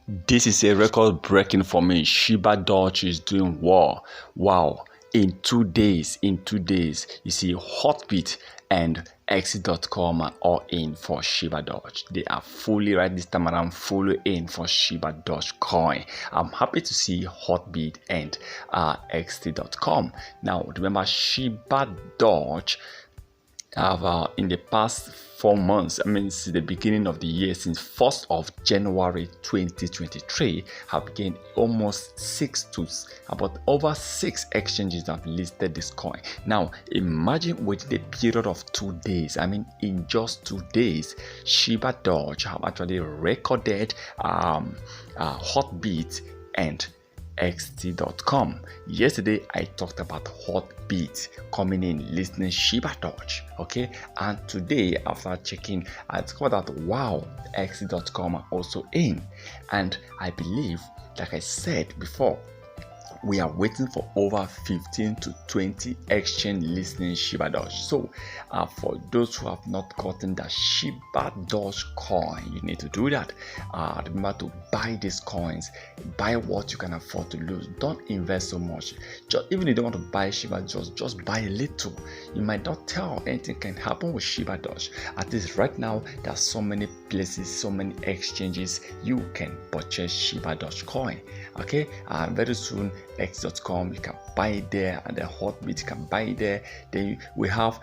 This is a record breaking for me. Shibadoge is doing well. Wow. In 2 days, you see Hotbit and Exit.com are all in for Shibadoge. They are fully right this time around, fully in for Shibadoge coin. I'm happy to see Hotbit and Exit.com. Now remember, Shibadoge have in the past 4 months, since the beginning of the year, since 1st of January 2023, have gained almost about over 6 exchanges that have listed this coin. Now imagine with the period of 2 days, in just 2 days, Shibadoge have actually recorded Hotbit and XT.com. Yesterday I talked about Hotbit coming in listening Shibadoge, okay, and today after checking I discovered that wow, XT.com are also in, and I believe, like I said before, we are waiting for over 15 to 20 exchange listening Shibadoge. So for those who have not gotten the Shibadoge coin, you need to do that. Remember to buy these coins, buy what you can afford to lose. Don't invest so much. Even if you don't want to buy Shibadoge, just buy a little. You might not tell anything can happen with Shibadoge. At least right now, there are so many places, so many exchanges you can purchase Shibadoge coin. Okay, very soon X.com you can buy it there, and the Hotbit you can buy it there. Then we have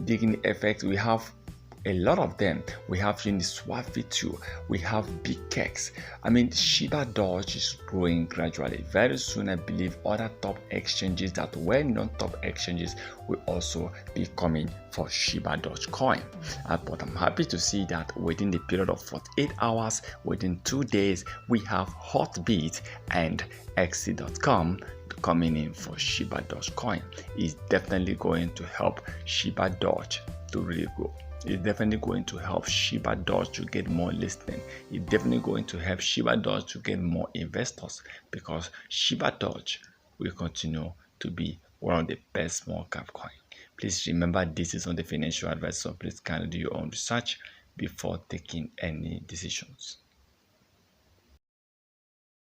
digging effect, we have a lot of them. We have Uniswap V2, we have BigX. Shibadoge is growing gradually. Very soon I believe other top exchanges that were non-top exchanges will also be coming for Shibadoge coin. But I'm happy to see that within the period of 48 hours, within 2 days, we have Hotbit and Exit.com coming in for Shibadoge coin. It's definitely going to help Shibadoge to really grow. It's definitely going to help Shibadoge to get more listening. It's definitely going to help Shibadoge to get more investors, because Shibadoge will continue to be one of the best small cap coin. Please remember, this is not the financial advice, so please kindly do your own research before taking any decisions.